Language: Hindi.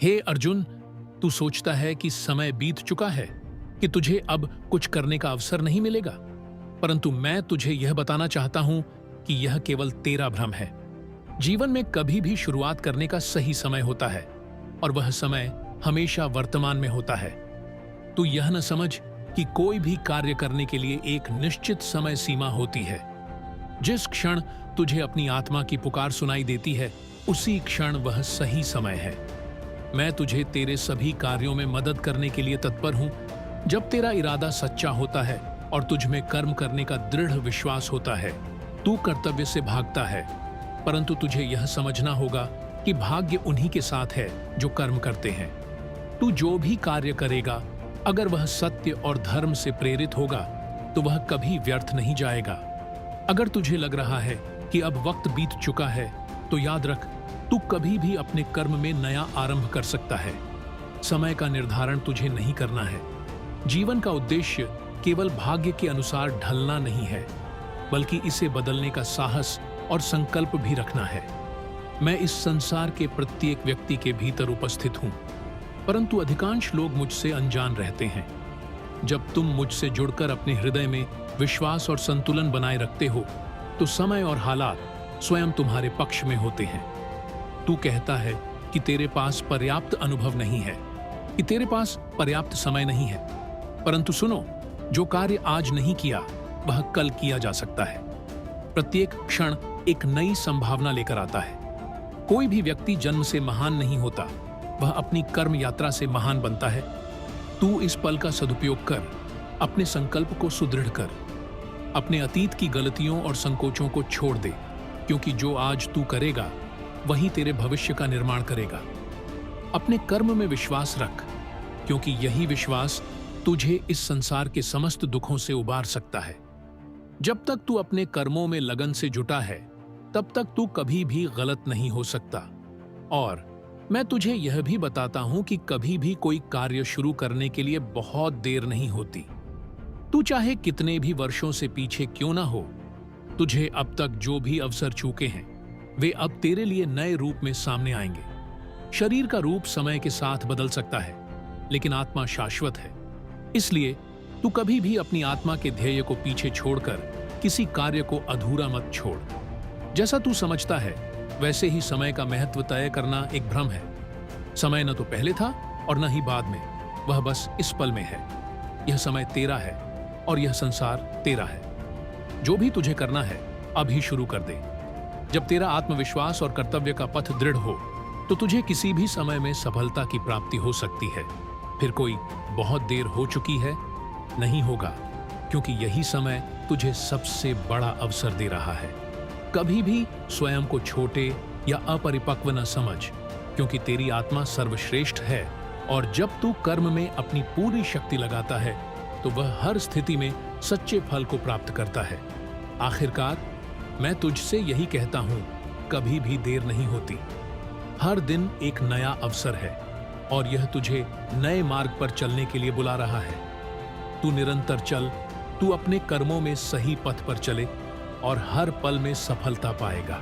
हे अर्जुन, तू सोचता है कि समय बीत चुका है, कि तुझे अब कुछ करने का अवसर नहीं मिलेगा। परंतु मैं तुझे यह बताना चाहता हूं कि यह केवल तेरा भ्रम है। जीवन में कभी भी शुरुआत करने का सही समय होता है, और वह समय हमेशा वर्तमान में होता है। तू यह न समझ कि कोई भी कार्य करने के लिए एक निश्चित समय सीमा होती है। जिस क्षण तुझे अपनी आत्मा की पुकार सुनाई देती है, उसी क्षण वह सही समय है। मैं तुझे तेरे सभी कार्यों में मदद करने के लिए तत्पर हूं। जब तेरा इरादा सच्चा होता है और तुझ में कर्म करने का दृढ़ विश्वास होता है, तू कर्तव्य से भागता है। परंतु तुझे यह समझना होगा कि भाग्य उन्हीं के साथ है जो कर्म करते हैं। तू जो भी कार्य करेगा, अगर वह सत्य और धर्म से प्रेरित होगा, तो वह कभी व्यर्थ नहीं जाएगा। अगर तुझे लग रहा है कि अब वक्त बीत चुका है, तो याद रख, तू कभी भी अपने कर्म में नया आरंभ कर सकता है। समय का निर्धारण तुझे नहीं करना है। जीवन का उद्देश्य केवल भाग्य के अनुसार ढलना नहीं है, बल्कि इसे बदलने का साहस और संकल्प भी रखना है। मैं इस संसार के प्रत्येक व्यक्ति के भीतर उपस्थित हूं, परंतु अधिकांश लोग मुझसे अनजान रहते हैं। जब तुम मुझसे जुड़कर अपने हृदय में विश्वास और संतुलन बनाए रखते हो, तो समय और हालात स्वयं तुम्हारे पक्ष में होते हैं। तू कहता है कि तेरे पास पर्याप्त अनुभव नहीं है, कि तेरे पास पर्याप्त समय नहीं है। परंतु सुनो, जो कार्य आज नहीं किया, वह कल किया जा सकता है। प्रत्येक क्षण एक नई संभावना लेकर आता है। कोई भी व्यक्ति जन्म से महान नहीं होता, वह अपनी कर्म यात्रा से महान बनता है। तू इस पल का सदुपयोग कर, अपने संकल्प को सुदृढ़ कर, अपने अतीत की गलतियों और संकोचों को छोड़ दे, क्योंकि जो आज तू करेगा, वही तेरे भविष्य का निर्माण करेगा। अपने कर्म में विश्वास रख, क्योंकि यही विश्वास तुझे इस संसार के समस्त दुखों से उबार सकता है। जब तक तू अपने कर्मों में लगन से जुटा है, तब तक तू कभी भी गलत नहीं हो सकता। और मैं तुझे यह भी बताता हूं कि कभी भी कोई कार्य शुरू करने के लिए बहुत देर नहीं होती। तू चाहे कितने भी वर्षों से पीछे क्यों ना हो, तुझे अब तक जो भी अवसर चूके हैं, वे अब तेरे लिए नए रूप में सामने आएंगे। शरीर का रूप समय के साथ बदल सकता है, लेकिन आत्मा शाश्वत है। इसलिए तू कभी भी अपनी आत्मा के ध्येय को पीछे छोड़कर किसी कार्य को अधूरा मत छोड़। जैसा तू समझता है, वैसे ही समय का महत्व तय करना एक भ्रम है। समय न तो पहले था और न ही बाद में, वह बस इस पल में है। यह समय तेरा है और यह संसार तेरा है। जो भी तुझे करना है, अभी शुरू कर दे। जब तेरा आत्मविश्वास और कर्तव्य का पथ दृढ़ हो, तो तुझे किसी भी समय में सफलता की प्राप्ति हो सकती है। फिर कोई बहुत देर हो चुकी है नहीं होगा, क्योंकि यही समय तुझे सबसे बड़ा अवसर दे रहा है। कभी भी स्वयं को छोटे या अपरिपक्व न समझ, क्योंकि तेरी आत्मा सर्वश्रेष्ठ है। और जब तू कर्म में अपनी पूरी शक्ति लगाता है, तो वह हर स्थिति में सच्चे फल को प्राप्त करता है। आखिरकार मैं तुझसे यही कहता हूं, कभी भी देर नहीं होती। हर दिन एक नया अवसर है, और यह तुझे नए मार्ग पर चलने के लिए बुला रहा है। तू निरंतर चल, तू अपने कर्मों में सही पथ पर चले और हर पल में सफलता पाएगा।